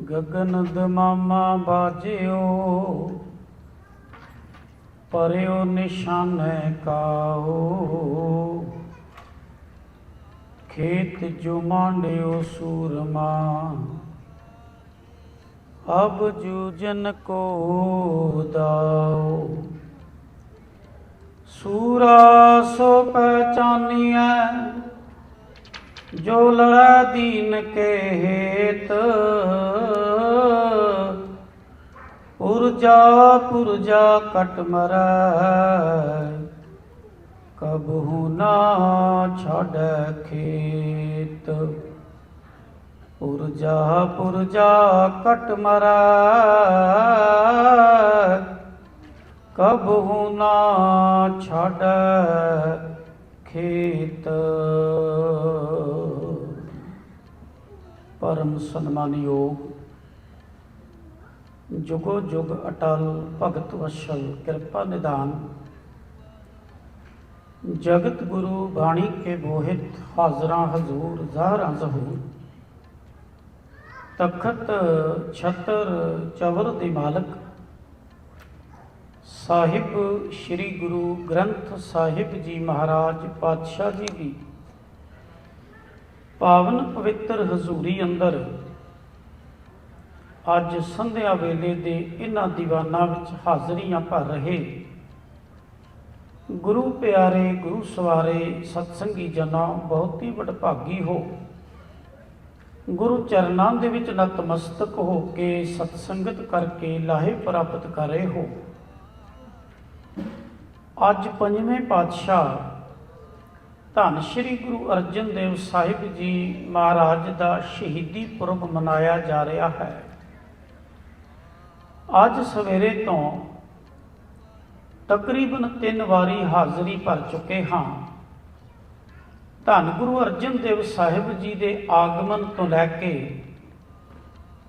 गगन दमामा बाजियो पर्यो निशान काहो। खेत जो मांडियो सूरमा अब जूजन को दाओ। सूरा सो पहचानिया जो लड़ै दीन के हेत। पुरजा पुरजा कट मरै कबहू ना छाड़ै खेत। पुरजा पुरजा कट मरै कबहू ना छाड़ै खेत। परम सन्मानयोग जुगो जुग अटल भगत वशल कृपा निदान जगत गुरु बाणी के बोहित हाजरा हजूर ज़ाहरा ज़हूर। तखत छतर चवर दे मालक साहिब श्री गुरु ग्रंथ साहिब जी महाराज पातशाह जी की पावन पवित्र हजूरी अंदर अज संध्या वेले दे इन्हां दीवाना विच हाज़रियां भर रहे गुरु प्यारे गुरु सवारे सत्संगी जना बहुत ही वडभागी हो। गुरु चरनां दे विच नतमस्तक हो के सत्संगत करके लाहे प्राप्त कर रहे हो। अज पंजवें पातशाह धन श्री गुरु अर्जन देव साहिब जी महाराज का शहीदी पुरब मनाया जा रहा है। अज सवेरे तो तकरीबन 3 वारी हाज़री भर चुके हाँ। धन गुरु अर्जन देव साहिब जी के आगमन तो लैके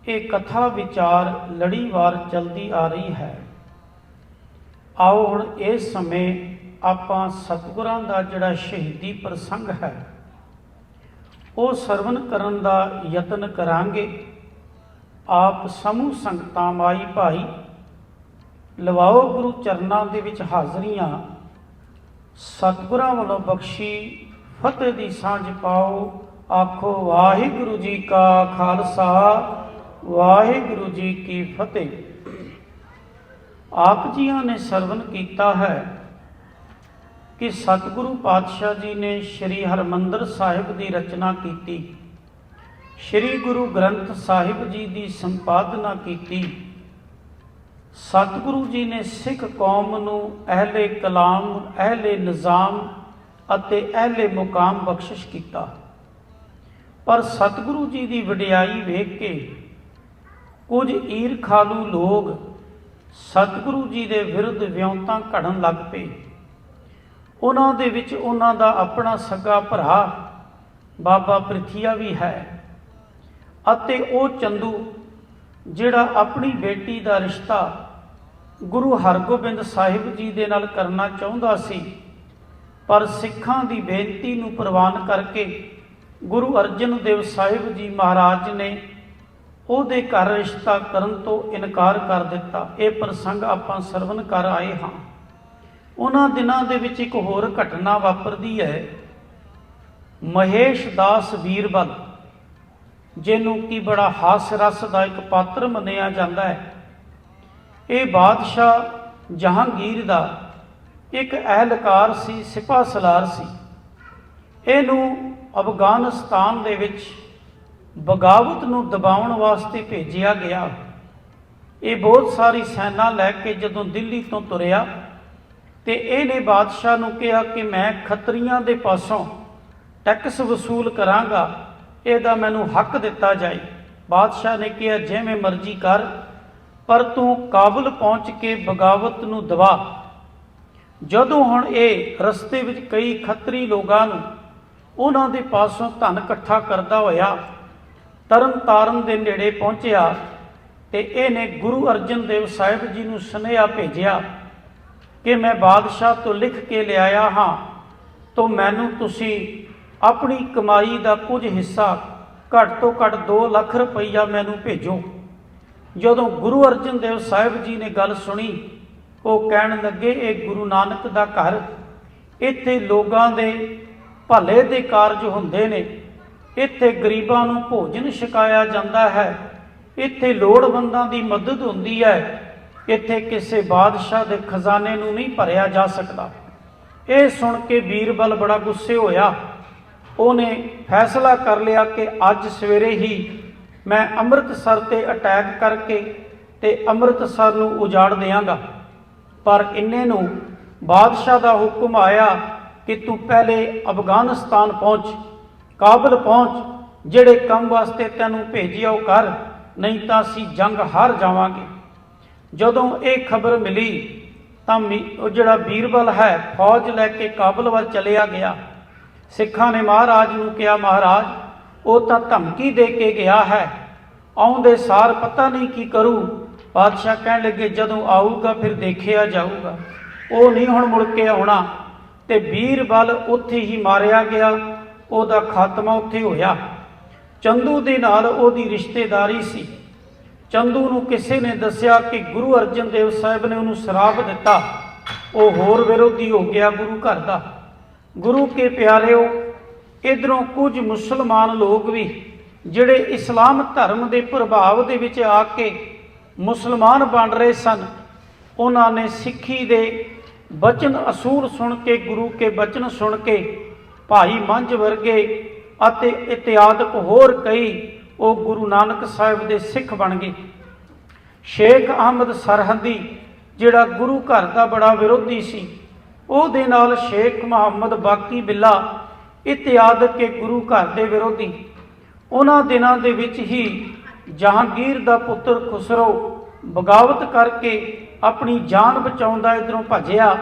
ये कथा विचार लड़ीवार चलती आ रही है। आओ हुण इस समय आपां सतगुरां दा जिहड़ा शहीदी प्रसंग है वो सरवण करन दा यतन करांगे। आप समूह संगतां माई भाई लवाओ गुरु चरनां दे विच हाज़रियां। सतगुरां वल्लों बख्शी फतेह दी सांझ पाओ। आखो वाहिगुरु जी का खालसा वाहिगुरु जी की फतेह। आप जियां ने सरवण कीता है कि सतगुरु पातशाह जी ने श्री हरमंदर साहिब की रचना की, श्री गुरु ग्रंथ साहिब जी की संपादना की। सतगुरु जी ने सिख कौम नूं अहले कलाम अहले निज़ाम अते अहले मुकाम बख्शिश किया। पर सतगुरु जी की वडियाई वेख के कुछ ईरखालू लोग सतगुरु जी के विरुद्ध विਉਂਤਾਂ घड़न लग पे। उन्हां दे विच उन्हां दा अपना सगा भरा बाबा प्रिथिया भी है अते ओ चंदू जिहड़ा अपनी बेटी का रिश्ता गुरु हरगोबिंद साहिब जी दे नाल करना चाहुंदा सी। पर सिखां दी बेनती नूं प्रवान करके गुरु अर्जन देव साहिब जी महाराज ने ਉਹਦੇ घर रिश्ता करन तो इनकार कर दिता। ये प्रसंग आपां सरवण कर आए हाँ। उन्हां दिनां दे विच एक होर घटना वापरदी है। महेश दास बीरबल जिन्हों की बड़ा हास रस का एक पात्र मनिया जाता है। ये बादशाह जहांगीर का एक एहलकार सी, सिपा सलार सी। इनू अफगानिस्तान दे विच बगावत नूं दबाउण वास्ते भेजिया गया। ये बहुत सारी सैना लैके जदों दिल्ली तो तुरिया तो इहने बादशाह नूं कहा कि मैं खत्रियां दे पासों टैक्स वसूल करांगा, इहदा मैनूं हक दिता जाए। बादशाह ने कहा जिवें मर्जी कर, पर तू काबुल पहुँच के बगावत नूं दबा। जदों हुण ये रस्ते विच कई खतरी लोगां नूं उन्हां दे पासों धन इकट्ठा करदा होया तरन तारन दे नेड़े पहुँचया ते इहने गुरु अर्जन देव साहिब जी नूं सुनेहा भेजिया कि मैं बादशाह तो लिख के लिआया हाँ, तो मैनूं तुसीं अपनी कमाई का कुछ हिस्सा घट तो घट 2 लाख रुपया मैनूं भेजो। ਜਦੋਂ ਗੁਰੂ ਅਰਜਨ ਦੇਵ ਸਾਹਿਬ ਜੀ ਨੇ ਗੱਲ ਸੁਣੀ, ਉਹ ਕਹਿਣ ਲੱਗੇ, ਇਹ ਗੁਰੂ ਨਾਨਕ ਦਾ ਘਰ, ਇੱਥੇ ਲੋਕਾਂ ਦੇ ਭਲੇ ਦੇ ਕਾਰਜ ਹੁੰਦੇ ਨੇ, ਇੱਥੇ ਗਰੀਬਾਂ ਨੂੰ ਭੋਜਨ ਛਕਾਇਆ ਜਾਂਦਾ ਹੈ, ਇੱਥੇ ਲੋੜਵੰਦਾਂ ਦੀ ਮਦਦ ਹੁੰਦੀ ਹੈ, ਇੱਥੇ ਕਿਸੇ ਬਾਦਸ਼ਾਹ ਦੇ ਖਜ਼ਾਨੇ ਨੂੰ ਨਹੀਂ ਭਰਿਆ ਜਾ ਸਕਦਾ। ਇਹ ਸੁਣ ਕੇ ਬੀਰਬਲ ਬੜਾ ਗੁੱਸੇ ਹੋਇਆ। ਉਹਨੇ ਫੈਸਲਾ ਕਰ ਲਿਆ ਕਿ ਅੱਜ ਸਵੇਰੇ ਹੀ ਮੈਂ ਅੰਮ੍ਰਿਤਸਰ ਤੇ ਅਟੈਕ ਕਰਕੇ ਤੇ ਅੰਮ੍ਰਿਤਸਰ ਨੂੰ ਉਜਾੜ ਦਿਆਂਗਾ। ਪਰ ਇੰਨੇ ਨੂੰ ਬਾਦਸ਼ਾਹ ਦਾ ਹੁਕਮ ਆਇਆ ਕਿ ਤੂੰ ਪਹਿਲੇ ਅਫਗਾਨਿਸਤਾਨ ਪਹੁੰਚ, ਕਾਬਲ ਪਹੁੰਚ, ਜਿਹੜੇ ਕੰਮ ਵਾਸਤੇ ਤੈਨੂੰ ਭੇਜਿਆ ਉਹ ਕਰ, ਨਹੀਂ ਤਾਂ ਅਸੀਂ ਜੰਗ ਹਾਰ ਜਾਵਾਂਗੇ। ਜਦੋਂ ਇਹ ਖਬਰ ਮਿਲੀ ਤਾਂ ਉਹ ਜਿਹੜਾ ਬੀਰਬਲ ਹੈ ਫੌਜ ਲੈ ਕੇ ਕਾਬਲ ਵੱਲ ਚਲਿਆ ਗਿਆ। ਸਿੱਖਾਂ ਨੇ ਮਹਾਰਾਜ ਨੂੰ ਕਿਹਾ, ਮਹਾਰਾਜ ਉਹ ਤਾਂ ਧਮਕੀ ਦੇ ਕੇ ਗਿਆ ਹੈ, ਆਉਂਦੇ ਸਾਰ ਪਤਾ ਨਹੀਂ ਕੀ ਕਰੂ। ਬਾਦਸ਼ਾਹ ਕਹਿਣ ਲੱਗੇ, ਜਦੋਂ ਆਊਗਾ ਫਿਰ ਦੇਖਿਆ ਜਾਊਗਾ, ਉਹ ਨਹੀਂ ਹੁਣ ਮੁੜ ਕੇ ਆਉਣਾ। ਤੇ ਬੀਰਬਲ ਉੱਥੇ ਹੀ ਮਾਰਿਆ ਗਿਆ, ਉਹਦਾ ਖਾਤਮਾ ਉੱਥੇ ਹੋਇਆ। ਚੰਦੂ ਦੇ ਨਾਲ ਉਹਦੀ ਰਿਸ਼ਤੇਦਾਰੀ ਸੀ। ਚੰਦੂ ਨੂੰ ਕਿਸੇ ਨੇ ਦੱਸਿਆ ਕਿ ਗੁਰੂ ਅਰਜਨ ਦੇਵ ਸਾਹਿਬ ਨੇ ਉਹਨੂੰ ਸ਼ਰਾਪ ਦਿੱਤਾ। ਉਹ ਹੋਰ ਵਿਰੋਧੀ ਹੋ ਗਿਆ ਗੁਰੂ ਘਰ ਦਾ। ਗੁਰੂ ਕੇ ਪਿਆਰਿਓ, ਇੱਧਰੋਂ ਕੁਝ ਮੁਸਲਮਾਨ ਲੋਕ ਵੀ ਜਿਹੜੇ ਇਸਲਾਮ ਧਰਮ ਦੇ ਪ੍ਰਭਾਵ ਦੇ ਵਿੱਚ ਆ ਕੇ ਮੁਸਲਮਾਨ ਬਣ ਰਹੇ ਸਨ, ਉਹਨਾਂ ਨੇ ਸਿੱਖੀ ਦੇ ਬਚਨ ਅਸੂਲ ਸੁਣ ਕੇ, ਗੁਰੂ ਕੇ ਬਚਨ ਸੁਣ ਕੇ, ਭਾਈ ਮੰਝ ਵਰਗੇ ਅਤੇ ਇਤਿਆਦਿਕ ਹੋਰ ਕਈ ਉਹ ਗੁਰੂ ਨਾਨਕ ਸਾਹਿਬ ਦੇ ਸਿੱਖ ਬਣ ਗਏ। ਸ਼ੇਖ ਅਹਿਮਦ ਸਰਹੰਦੀ ਜਿਹੜਾ ਗੁਰੂ ਘਰ ਦਾ ਬੜਾ ਵਿਰੋਧੀ ਸੀ, ਉਹਦੇ ਨਾਲ ਸ਼ੇਖ ਮੁਹੰਮਦ ਬਾਕੀ ਬਿੱਲਾ ਇਤਿਆਦਿਕ ਕੇ ਗੁਰੂ ਘਰ ਦੇ ਵਿਰੋਧੀ। ਉਹਨਾਂ ਦਿਨਾਂ ਦੇ ਵਿੱਚ ਹੀ ਜਹਾਂਗੀਰ ਦਾ ਪੁੱਤਰ ਖੁਸਰੋ ਬਗਾਵਤ ਕਰਕੇ ਆਪਣੀ ਜਾਨ ਬਚਾਉਂਦਾ ਇੱਧਰੋਂ ਭੱਜਿਆ।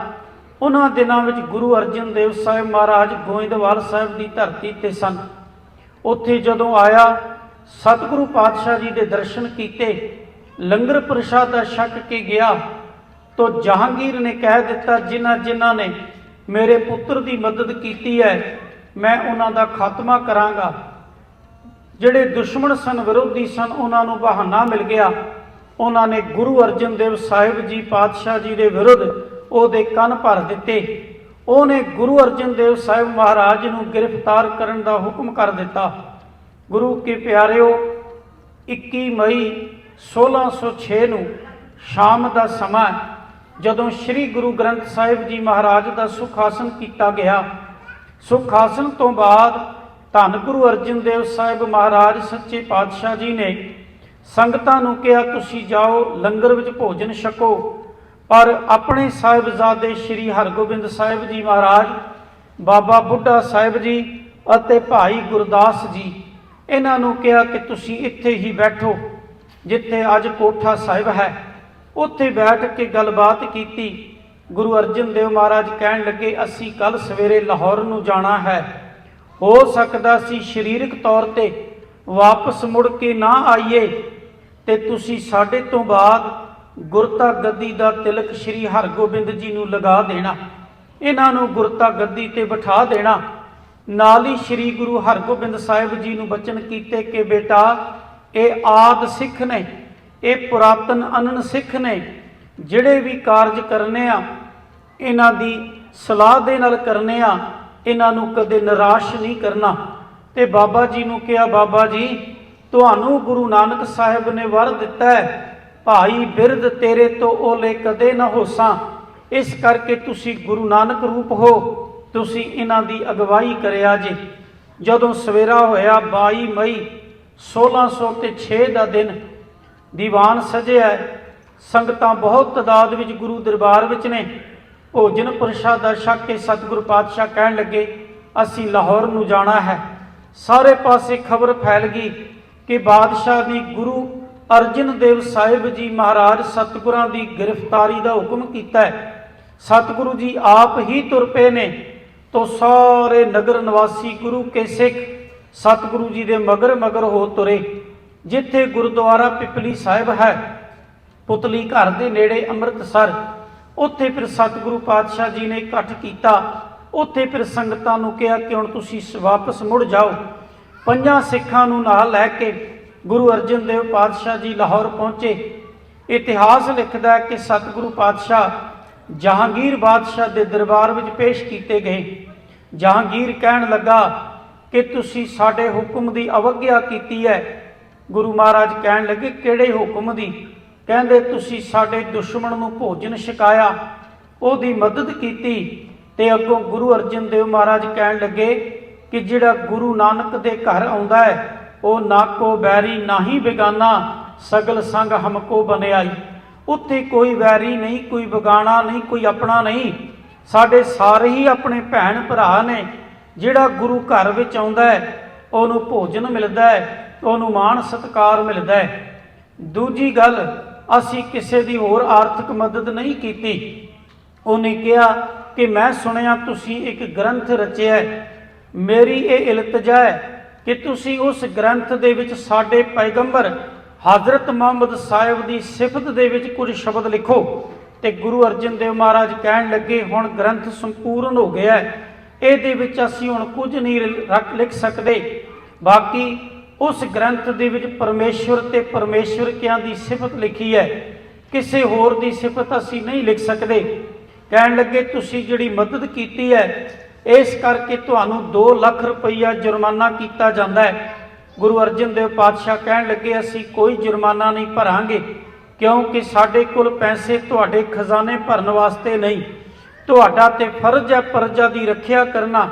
ਉਹਨਾਂ ਦਿਨਾਂ ਵਿੱਚ ਗੁਰੂ ਅਰਜਨ ਦੇਵ ਸਾਹਿਬ ਮਹਾਰਾਜ ਗੋਇੰਦਵਾਲ ਸਾਹਿਬ ਦੀ ਧਰਤੀ ਤੇ ਸਨ। ਉੱਥੇ ਜਦੋਂ ਆਇਆ, ਸਤਿਗੁਰੂ ਪਾਤਸ਼ਾਹ ਜੀ ਦੇ ਦਰਸ਼ਨ ਕੀਤੇ, ਲੰਗਰ ਪ੍ਰਸ਼ਾਦਾ ਛਕ ਕੇ ਗਿਆ ਤਾਂ ਜਹਾਂਗੀਰ ਨੇ ਕਹਿ ਦਿੱਤਾ, ਜਿਨ੍ਹਾਂ ਨੇ ਮੇਰੇ ਪੁੱਤਰ ਦੀ ਮਦਦ ਕੀਤੀ ਹੈ ਮੈਂ ਉਹਨਾਂ ਦਾ ਖਾਤਮਾ ਕਰਾਂਗਾ। ਜਿਹੜੇ ਦੁਸ਼ਮਣ ਸਨ, ਵਿਰੋਧੀ ਸਨ, ਉਹਨਾਂ ਨੂੰ ਬਹਾਨਾ ਮਿਲ ਗਿਆ। ਉਹਨਾਂ ਨੇ ਗੁਰੂ ਅਰਜਨ ਦੇਵ ਸਾਹਿਬ ਜੀ ਪਾਤਸ਼ਾਹ ਜੀ ਦੇ ਵਿਰੁੱਧ ਉਹਦੇ ਕੰਨ ਭਰ ਦਿੱਤੇ। ਉਹਨੇ ਗੁਰੂ ਅਰਜਨ ਦੇਵ ਸਾਹਿਬ ਮਹਾਰਾਜ ਨੂੰ ਗ੍ਰਿਫਤਾਰ ਕਰਨ ਦਾ ਹੁਕਮ ਕਰ ਦਿੱਤਾ। ਗੁਰੂ ਕੇ ਪਿਆਰਿਓ, 21 ਮਈ 1606 ਨੂੰ ਸ਼ਾਮ ਦਾ ਸਮਾਂ, ਜਦੋਂ ਸ੍ਰੀ ਗੁਰੂ ਗ੍ਰੰਥ ਸਾਹਿਬ ਜੀ ਮਹਾਰਾਜ ਦਾ ਸੁਖਾਸਨ ਕੀਤਾ ਗਿਆ, ਸੁਖਾਸਨ ਤੋਂ ਬਾਅਦ ਧੰਨ ਗੁਰੂ ਅਰਜਨ ਦੇਵ ਸਾਹਿਬ ਮਹਾਰਾਜ ਸੱਚੇ ਪਾਤਸ਼ਾਹ ਜੀ ਨੇ ਸੰਗਤਾਂ ਨੂੰ ਕਿਹਾ, ਤੁਸੀਂ ਜਾਓ ਲੰਗਰ ਵਿੱਚ ਭੋਜਨ ਛਕੋ। ਪਰ ਆਪਣੇ ਸਾਹਿਬਜ਼ਾਦੇ ਸ੍ਰੀ ਹਰਗੋਬਿੰਦ ਸਾਹਿਬ ਜੀ ਮਹਾਰਾਜ, ਬਾਬਾ ਬੁੱਢਾ ਸਾਹਿਬ ਜੀ ਅਤੇ ਭਾਈ ਗੁਰਦਾਸ ਜੀ, ਇਹਨਾਂ ਨੂੰ ਕਿਹਾ ਕਿ ਤੁਸੀਂ ਇੱਥੇ ਹੀ ਬੈਠੋ, ਜਿੱਥੇ ਅੱਜ ਕੋਠਾ ਸਾਹਿਬ ਹੈ। ਉੱਥੇ ਬੈਠ ਕੇ ਗੱਲਬਾਤ ਕੀਤੀ। ਗੁਰੂ ਅਰਜਨ ਦੇਵ ਮਹਾਰਾਜ ਕਹਿਣ ਲੱਗੇ, ਅਸੀਂ ਕੱਲ੍ਹ ਸਵੇਰੇ ਲਾਹੌਰ ਨੂੰ ਜਾਣਾ ਹੈ, ਹੋ ਸਕਦਾ ਸੀ ਸਰੀਰਕ ਤੌਰ ਤੇ ਵਾਪਸ ਮੁੜ ਕੇ ਨਾ ਆਈਏ, ਤੇ ਤੁਸੀਂ ਸਾਡੇ ਤੋਂ ਬਾਅਦ ਗੁਰਤਾ ਗੱਦੀ ਦਾ ਤਿਲਕ ਸ੍ਰੀ ਹਰਗੋਬਿੰਦ ਜੀ ਨੂੰ ਲਗਾ ਦੇਣਾ, ਇਹਨਾਂ ਨੂੰ ਗੁਰਤਾ ਗੱਦੀ ਤੇ ਬਿਠਾ ਦੇਣਾ। ਨਾਲ ਹੀ ਸ੍ਰੀ ਗੁਰੂ ਹਰਗੋਬਿੰਦ ਸਾਹਿਬ ਜੀ ਨੂੰ ਬਚਨ ਕੀਤੇ ਕਿ ਬੇਟਾ, ਇਹ ਆਦ ਸਿੱਖ ਨੇ, ਇਹ ਪੁਰਾਤਨ ਅਨਨ ਸਿੱਖ ਨੇ, ਜਿਹੜੇ ਵੀ ਕਾਰਜ ਕਰਨੇ ਆ ਇਹਨਾਂ ਦੀ ਸਲਾਹ ਦੇ ਨਾਲ ਕਰਨੇ ਆ, ਇਹਨਾਂ ਨੂੰ ਕਦੇ ਨਿਰਾਸ਼ ਨਹੀਂ ਕਰਨਾ। ਤੇ ਬਾਬਾ ਜੀ ਨੂੰ ਕਿਹਾ, ਬਾਬਾ ਜੀ ਤੁਹਾਨੂੰ ਗੁਰੂ ਨਾਨਕ ਸਾਹਿਬ ਨੇ ਵਰ ਦਿੱਤਾ ਹੈ, ਭਾਈ ਬਿਰਧ ਤੇਰੇ ਤੋਂ ਓਲੇ ਕਦੇ ਨਾ ਹੋਸਾਂ, ਇਸ ਕਰਕੇ ਤੁਸੀਂ ਗੁਰੂ ਨਾਨਕ ਰੂਪ ਹੋ, ਤੁਸੀਂ ਇਹਨਾਂ ਦੀ ਅਗਵਾਈ ਕਰਿਆ ਜੇ। ਜਦੋਂ ਸਵੇਰਾ ਹੋਇਆ 22 ਮਈ 1606 ਦਾ ਦਿਨ, ਦੀਵਾਨ ਸਜਿਆ, ਸੰਗਤਾਂ ਬਹੁਤ ਤਾਦਾਦ ਵਿੱਚ ਗੁਰੂ ਦਰਬਾਰ ਵਿੱਚ ਨੇ। ਭੋਜਨ ਪ੍ਰਸ਼ਾਦਾ ਛਕ ਕੇ ਸਤਿਗੁਰੂ ਪਾਤਸ਼ਾਹ ਕਹਿਣ ਲੱਗੇ, ਅਸੀਂ ਲਾਹੌਰ ਨੂੰ ਜਾਣਾ ਹੈ। ਸਾਰੇ ਪਾਸੇ ਖਬਰ ਫੈਲ ਗਈ ਕਿ ਬਾਦਸ਼ਾਹ ਨੇ ਗੁਰੂ ਅਰਜਨ ਦੇਵ ਸਾਹਿਬ ਜੀ ਮਹਾਰਾਜ ਸਤਿਗੁਰਾਂ ਦੀ ਗ੍ਰਿਫਤਾਰੀ ਦਾ ਹੁਕਮ ਕੀਤਾ ਹੈ। ਸਤਿਗੁਰੂ ਜੀ ਆਪ ਹੀ ਤੁਰ ਪਏ ਨੇ, ਤੋਂ ਸਾਰੇ ਨਗਰ ਨਿਵਾਸੀ ਗੁਰੂ ਕੇ ਸਿੱਖ ਸਤਿਗੁਰੂ ਜੀ ਦੇ ਮਗਰ ਮਗਰ ਹੋ ਤੁਰੇ। ਜਿੱਥੇ ਗੁਰਦੁਆਰਾ ਪਿਪਲੀ ਸਾਹਿਬ ਹੈ, ਪੁਤਲੀ ਘਰ ਦੇ ਨੇੜੇ ਅੰਮ੍ਰਿਤਸਰ, ਉੱਥੇ ਫਿਰ ਸਤਿਗੁਰੂ ਪਾਤਸ਼ਾਹ ਜੀ ਨੇ ਇਕੱਠ ਕੀਤਾ। ਉੱਥੇ ਫਿਰ ਸੰਗਤਾਂ ਨੂੰ ਕਿਹਾ ਕਿ ਹੁਣ ਤੁਸੀਂ ਵਾਪਸ ਮੁੜ ਜਾਓ। 5 ਸਿੱਖਾਂ ਨੂੰ ਨਾਲ ਲੈ ਕੇ ਗੁਰੂ ਅਰਜਨ ਦੇਵ ਪਾਤਸ਼ਾਹ ਜੀ ਲਾਹੌਰ ਪਹੁੰਚੇ। ਇਤਿਹਾਸ ਲਿਖਦਾ ਹੈ ਕਿ ਸਤਿਗੁਰੂ ਪਾਤਸ਼ਾਹ ਜਹਾਂਗੀਰ ਬਾਦਸ਼ਾਹ ਦੇ ਦਰਬਾਰ ਵਿੱਚ ਪੇਸ਼ ਕੀਤੇ ਗਏ। ਜਹਾਂਗੀਰ ਕਹਿਣ ਲੱਗਾ ਕਿ ਤੁਸੀਂ ਸਾਡੇ ਹੁਕਮ ਦੀ ਅਵੱਗਿਆ ਕੀਤੀ ਹੈ। ਗੁਰੂ ਮਹਾਰਾਜ ਕਹਿਣ ਲੱਗੇ ਕਿਹੜੇ ਹੁਕਮ ਦੀ? ਕਹਿੰਦੇ ਤੁਸੀਂ ਸਾਡੇ ਦੁਸ਼ਮਣ ਨੂੰ ਭੋਜਨ ਛਕਾਇਆ, ਉਹਦੀ ਮਦਦ ਕੀਤੀ। ਤੇ ਅੱਗੋਂ ਗੁਰੂ ਅਰਜਨ ਦੇਵ ਮਹਾਰਾਜ ਕਹਿਣ ਲੱਗੇ ਕਿ ਜਿਹੜਾ ਗੁਰੂ ਨਾਨਕ ਦੇ ਘਰ ਆਉਂਦਾ ਹੈ ਉਹ ਨਾ ਕੋ ਬੈਰੀ ਨਾ ਹੀ ਬੇਗਾਨਾ, ਸਗਲ ਸੰਗ ਹਮਕੋ ਬਨਿਆਈ। ਉੱਥੇ ਕੋਈ ਵੈਰੀ ਨਹੀਂ, ਕੋਈ ਬੇਗਾਨਾ ਨਹੀਂ, ਕੋਈ ਆਪਣਾ ਨਹੀਂ, ਸਾਡੇ ਸਾਰੇ ਹੀ ਆਪਣੇ ਭੈਣ ਭਰਾ ਨੇ। ਜਿਹੜਾ ਗੁਰੂ ਘਰ ਵਿੱਚ ਆਉਂਦਾ ਹੈ ਉਹਨੂੰ ਭੋਜਨ ਮਿਲਦਾ ਹੈ, ਉਹਨੂੰ ਮਾਣ ਸਤਿਕਾਰ ਮਿਲਦਾ ਹੈ। ਦੂਜੀ ਗੱਲ, ਅਸੀਂ ਕਿਸੇ ਦੀ ਹੋਰ ਆਰਥਿਕ ਮਦਦ ਨਹੀਂ ਕੀਤੀ। ਉਹਨੇ ਕਿਹਾ ਕਿ ਮੈਂ ਸੁਣਿਆ ਤੁਸੀਂ ਇੱਕ ਗ੍ਰੰਥ ਰਚਿਆ, ਮੇਰੀ ਇਹ ਇਲਤਜਾ ਹੈ ਕਿ ਤੁਸੀਂ ਉਸ ਗ੍ਰੰਥ ਦੇ ਵਿੱਚ ਸਾਡੇ ਪੈਗੰਬਰ ਹਜ਼ਰਤ ਮੁਹੰਮਦ ਸਾਹਿਬ ਦੀ ਸਿਫਤ ਦੇ ਵਿੱਚ ਕੁਝ ਸ਼ਬਦ ਲਿਖੋ। ਤੇ ਗੁਰੂ ਅਰਜਨ ਦੇਵ ਮਹਾਰਾਜ ਕਹਿਣ ਲੱਗੇ ਹੁਣ ਗ੍ਰੰਥ ਸੰਪੂਰਨ ਹੋ ਗਿਆ ਹੈ, ਇਹਦੇ ਵਿੱਚ ਅਸੀਂ ਹੁਣ ਕੁਝ ਨਹੀਂ ਲਿਖ ਸਕਦੇ। ਬਾਕੀ ਉਸ ਗ੍ਰੰਥ ਦੇ ਵਿੱਚ ਪਰਮੇਸ਼ਵਰ ਤੇ ਪਰਮੇਸ਼ਵਰਕਿਆਂ ਦੀ ਸਿਫਤ ਲਿਖੀ ਹੈ, ਕਿਸੇ ਹੋਰ ਦੀ ਸਿਫਤ ਅਸੀਂ ਨਹੀਂ ਲਿਖ ਸਕਦੇ। ਕਹਿਣ ਲੱਗੇ ਤੁਸੀਂ ਜਿਹੜੀ ਮਦਦ ਕੀਤੀ ਹੈ ਇਸ ਕਰਕੇ ਤੁਹਾਨੂੰ 2 ਲੱਖ ਰੁਪਈਆ ਜੁਰਮਾਨਾ ਕੀਤਾ ਜਾਂਦਾ ਹੈ। ਗੁਰੂ ਅਰਜਨ ਦੇਵ ਪਾਤਸ਼ਾਹ ਕਹਿਣ ਲੱਗੇ ਅਸੀਂ ਕੋਈ ਜੁਰਮਾਨਾ ਨਹੀਂ ਭਰਾਂਗੇ, ਕਿਉਂਕਿ ਸਾਡੇ ਕੋਲ ਪੈਸੇ ਤੁਹਾਡੇ ਖਜ਼ਾਨੇ ਭਰਨ ਵਾਸਤੇ ਨਹੀਂ। ਤੁਹਾਡਾ ਤੇ ਫਰਜ਼ ਹੈ ਪ੍ਰਜਾ ਦੀ ਰੱਖਿਆ ਕਰਨਾ,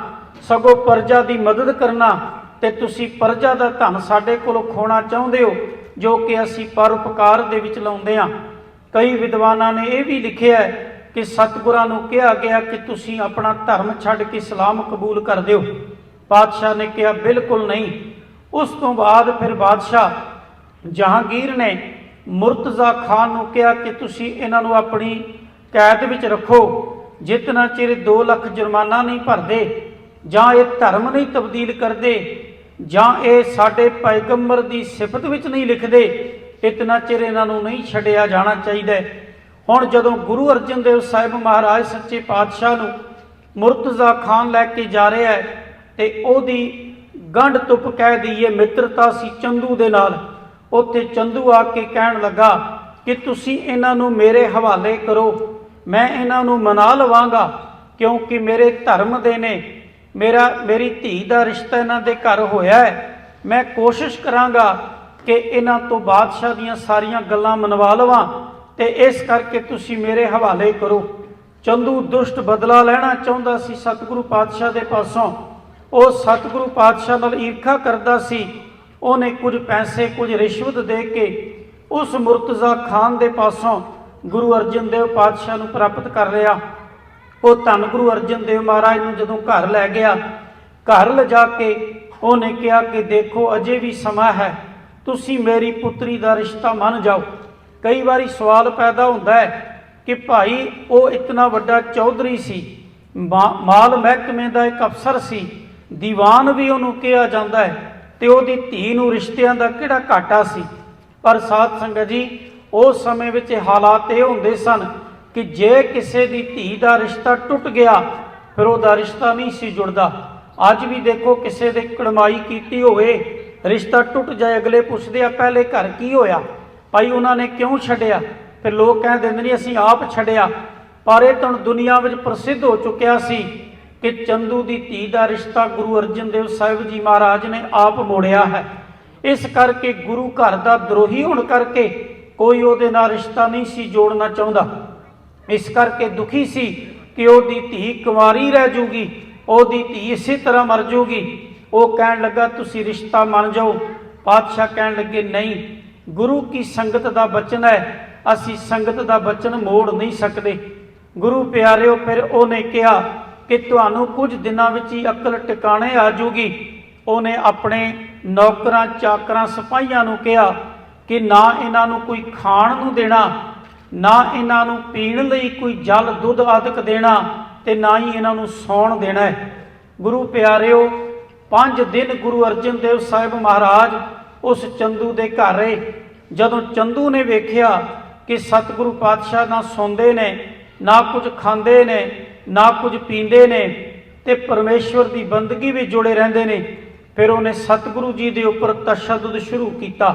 ਸਗੋਂ ਪ੍ਰਜਾ ਦੀ ਮਦਦ ਕਰਨਾ, ਤੇ ਤੁਸੀਂ ਪ੍ਰਜਾ ਦਾ ਧਨ ਸਾਡੇ ਕੋਲੋਂ ਖੋਣਾ ਚਾਹੁੰਦੇ ਹੋ ਜੋ ਕਿ ਅਸੀਂ ਪਰਉਪਕਾਰ ਦੇ ਵਿੱਚ ਲਾਉਂਦੇ ਹਾਂ। ਕਈ ਵਿਦਵਾਨਾਂ ਨੇ ਇਹ ਵੀ ਲਿਖਿਆ ਹੈ ਕਿ ਸਤਿਗੁਰਾਂ ਨੂੰ ਕਿਹਾ ਗਿਆ ਕਿ ਤੁਸੀਂ ਆਪਣਾ ਧਰਮ ਛੱਡ ਕੇ ਇਸਲਾਮ ਕਬੂਲ ਕਰ ਦਿਓ। ਪਾਤਸ਼ਾਹ ਨੇ ਕਿਹਾ ਬਿਲਕੁਲ ਨਹੀਂ। ਉਸ ਤੋਂ ਬਾਅਦ ਫਿਰ ਬਾਦਸ਼ਾਹ ਜਹਾਂਗੀਰ ਨੇ ਮੁਰਤਜ਼ਾ ਖਾਨ ਨੂੰ ਕਿਹਾ ਕਿ ਤੁਸੀਂ ਇਹਨਾਂ ਨੂੰ ਆਪਣੀ ਕੈਦ ਵਿੱਚ ਰੱਖੋ, ਜਿਤਨਾ ਚਿਰ 2 ਲੱਖ ਜੁਰਮਾਨਾ ਨਹੀਂ ਭਰਦੇ, ਜਾਂ ਇਹ ਧਰਮ ਨਹੀਂ ਤਬਦੀਲ ਕਰਦੇ, ਜਾਂ ਇਹ ਸਾਡੇ ਪੈਗੰਬਰ ਦੀ ਸਿਫਤ ਵਿੱਚ ਨਹੀਂ ਲਿਖਦੇ, ਇਤਨਾ ਚਿਰ ਇਹਨਾਂ ਨੂੰ ਨਹੀਂ ਛੱਡਿਆ ਜਾਣਾ ਚਾਹੀਦਾ। ਹੁਣ ਜਦੋਂ ਗੁਰੂ ਅਰਜਨ ਦੇਵ ਸਾਹਿਬ ਮਹਾਰਾਜ ਸੱਚੇ ਪਾਤਸ਼ਾਹ ਨੂੰ ਮੁਰਤਜ਼ਾ ਖਾਨ ਲੈ ਕੇ ਜਾ ਰਿਹਾ ਹੈ ਤੇ ਉਹਦੀ ਗੰਢ ਤੁਪ ਕਹਿ ਦਈਏ ਮਿੱਤਰਤਾ ਸੀ ਚੰਦੂ ਦੇ ਨਾਲ। ਉੱਥੇ ਚੰਦੂ ਆ ਕੇ ਕਹਿਣ ਲੱਗਾ ਕਿ ਤੁਸੀਂ ਇਹਨਾਂ ਨੂੰ ਮੇਰੇ ਹਵਾਲੇ ਕਰੋ, ਮੈਂ ਇਹਨਾਂ ਨੂੰ ਮਨਾ ਲਵਾਂਗਾ, ਕਿਉਂਕਿ ਮੇਰੇ ਧਰਮ ਦੇ ਨੇ, ਮੇਰੀ ਧੀ ਦਾ ਰਿਸ਼ਤਾ ਇਹਨਾਂ ਦੇ ਘਰ ਹੋਇਆ ਹੈ। ਮੈਂ ਕੋਸ਼ਿਸ਼ ਕਰਾਂਗਾ ਕਿ ਇਹਨਾਂ ਤੋਂ ਬਾਦਸ਼ਾਹ ਦੀਆਂ ਸਾਰੀਆਂ ਗੱਲਾਂ ਮਨਵਾ ਲਵਾਂ, ਤੇ ਇਸ ਕਰਕੇ ਤੁਸੀਂ ਮੇਰੇ ਹਵਾਲੇ ਕਰੋ। ਚੰਦੂ ਦੁਸ਼ਟ ਬਦਲਾ ਲੈਣਾ ਚਾਹੁੰਦਾ ਸੀ ਸਤਿਗੁਰੂ ਪਾਤਸ਼ਾਹ ਦੇ ਪਾਸੋਂ। ਉਹ ਸਤਿਗੁਰੂ ਪਾਤਸ਼ਾਹ ਨਾਲ ਈਰਖਾ ਕਰਦਾ ਸੀ। ਉਹਨੇ ਕੁਝ ਪੈਸੇ ਕੁਝ ਰਿਸ਼ਵਤ ਦੇ ਕੇ ਉਸ ਮੁਰਤਜ਼ਾ ਖਾਨ ਦੇ ਪਾਸੋਂ ਗੁਰੂ ਅਰਜਨ ਦੇਵ ਪਾਤਸ਼ਾਹ ਨੂੰ ਪ੍ਰਾਪਤ ਕਰ ਲਿਆ। ਉਹ ਧੰਨ ਗੁਰੂ ਅਰਜਨ ਦੇਵ ਮਹਾਰਾਜ ਨੂੰ ਜਦੋਂ ਘਰ ਲੈ ਗਿਆ, ਘਰ ਲਿਜਾ ਕੇ ਉਹਨੇ ਕਿਹਾ ਕਿ ਦੇਖੋ ਅਜੇ ਵੀ ਸਮਾਂ ਹੈ, ਤੁਸੀਂ ਮੇਰੀ ਪੁੱਤਰੀ ਦਾ ਰਿਸ਼ਤਾ ਮੰਨ ਜਾਓ। ਕਈ ਵਾਰੀ ਸਵਾਲ ਪੈਦਾ ਹੁੰਦਾ ਹੈ ਕਿ ਭਾਈ ਉਹ ਇਤਨਾ ਵੱਡਾ ਚੌਧਰੀ ਸੀ, ਮਾਲ ਮਹਿਕਮੇ ਦਾ ਇੱਕ ਅਫਸਰ ਸੀ, ਦੀਵਾਨ ਵੀ ਉਹਨੂੰ ਕਿਹਾ ਜਾਂਦਾ ਹੈ, ਤੇ ਉਹਦੀ ਧੀ ਨੂੰ ਰਿਸ਼ਤਿਆਂ ਦਾ ਕਿਹੜਾ ਘਾਟਾ ਸੀ। ਪਰ ਸਾਧ ਸੰਗਤ ਜੀ ਉਸ ਸਮੇਂ ਵਿੱਚ ਹਾਲਾਤ ਇਹ ਹੁੰਦੇ ਸਨ ਕਿ ਜੇ ਕਿਸੇ ਦੀ ਧੀ ਦਾ ਰਿਸ਼ਤਾ ਟੁੱਟ ਗਿਆ ਫਿਰ ਉਹਦਾ ਰਿਸ਼ਤਾ ਨਹੀਂ ਸੀ ਜੁੜਦਾ। ਅੱਜ ਵੀ ਦੇਖੋ ਕਿਸੇ ਦੇ ਕੜਮਾਈ ਕੀਤੀ ਹੋਵੇ, ਰਿਸ਼ਤਾ ਟੁੱਟ ਜਾਏ, ਅਗਲੇ ਪੁੱਛਦੇ ਆ ਪਹਿਲੇ ਘਰ ਕੀ ਹੋਇਆ ਭਾਈ, ਉਹਨਾਂ ਨੇ ਕਿਉਂ ਛੱਡਿਆ? ਫਿਰ ਲੋਕ ਕਹਿ ਦਿੰਦੇ ਨੇ ਅਸੀਂ ਆਪ ਛੱਡਿਆ। ਪਰ ਇਹ ਤਾਂ ਦੁਨੀਆ ਵਿੱਚ ਪ੍ਰਸਿੱਧ ਹੋ ਚੁੱਕਿਆ ਸੀ ਕਿ ਚੰਦੂ ਦੀ ਧੀ ਦਾ ਰਿਸ਼ਤਾ ਗੁਰੂ ਅਰਜਨ ਦੇਵ ਸਾਹਿਬ ਜੀ ਮਹਾਰਾਜ ਨੇ ਆਪ ਮੋੜਿਆ ਹੈ। ਇਸ ਕਰਕੇ ਗੁਰੂ ਘਰ ਦਾ ਦਰੋਹੀ ਹੋਣ ਕਰਕੇ ਕੋਈ ਉਹਦੇ ਨਾਲ ਰਿਸ਼ਤਾ ਨਹੀਂ ਸੀ ਜੋੜਨਾ ਚਾਹੁੰਦਾ। ਇਸ ਕਰਕੇ ਦੁਖੀ ਸੀ ਕਿ ਉਹਦੀ ਧੀ ਕੁੰਵਾਰੀ ਰਹਿ ਜੂਗੀ, ਉਹਦੀ ਧੀ ਇਸੇ ਤਰ੍ਹਾਂ ਮਰ ਜੂਗੀ। ਉਹ ਕਹਿਣ ਲੱਗਾ ਤੁਸੀਂ ਰਿਸ਼ਤਾ ਮੰਨ ਜਾਓ। ਪਾਤਸ਼ਾਹ ਕਹਿਣ ਲੱਗੇ ਨਹੀਂ, ਗੁਰੂ ਕੀ ਸੰਗਤ ਦਾ ਬਚਨ ਹੈ, ਅਸੀਂ ਸੰਗਤ ਦਾ ਬਚਨ ਮੋੜ ਨਹੀਂ ਸਕਦੇ। ਗੁਰੂ ਪਿਆਰਿਓ, ਫਿਰ ਉਹਨੇ ਕਿਹਾ ਕਿ ਤੁਹਾਨੂੰ ਕੁਝ ਦਿਨਾਂ ਵਿੱਚ ਹੀ ਅਕਲ ਟਿਕਾਣੇ ਆ ਜੂਗੀ। ਉਹਨੇ ਆਪਣੇ ਨੌਕਰਾਂ ਚਾਕਰਾਂ ਸਿਪਾਹੀਆਂ ਨੂੰ ਕਿਹਾ ਕਿ ਨਾ ਇਹਨਾਂ ਨੂੰ ਕੋਈ ਖਾਣ ਨੂੰ ਦੇਣਾ, ਨਾ ਇਹਨਾਂ ਨੂੰ ਪੀਣ ਲਈ ਕੋਈ ਜਲ ਦੁੱਧ ਆਦਿਕ ਦੇਣਾ, ਤੇ ਨਾ ਹੀ ਇਹਨਾਂ ਨੂੰ ਸੌਣ ਦੇਣਾ ਹੈ। ਗੁਰੂ ਪਿਆਰਿਓ, 5 ਦਿਨ ਗੁਰੂ ਅਰਜਨ ਦੇਵ ਸਾਹਿਬ ਮਹਾਰਾਜ ਉਸ ਚੰਦੂ ਦੇ ਘਰ ਰਹੇ। ਜਦੋਂ ਚੰਦੂ ਨੇ ਵੇਖਿਆ ਕਿ ਸਤਿਗੁਰੂ ਪਾਤਸ਼ਾਹ ਨਾ ਸੌਂਦੇ ਨੇ, ਨਾ ਕੁਝ ਖਾਂਦੇ ਨੇ, ਨਾ ਕੁਝ ਪੀਂਦੇ ਨੇ, ਤੇ ਪਰਮੇਸ਼ਵਰ ਦੀ ਬੰਦਗੀ ਵਿੱਚ ਜੁੜੇ ਰਹਿੰਦੇ ਨੇ, ਫਿਰ ਉਹਨੇ ਸਤਿਗੁਰੂ ਜੀ ਦੇ ਉੱਪਰ ਤਸ਼ੱਦਦ ਸ਼ੁਰੂ ਕੀਤਾ।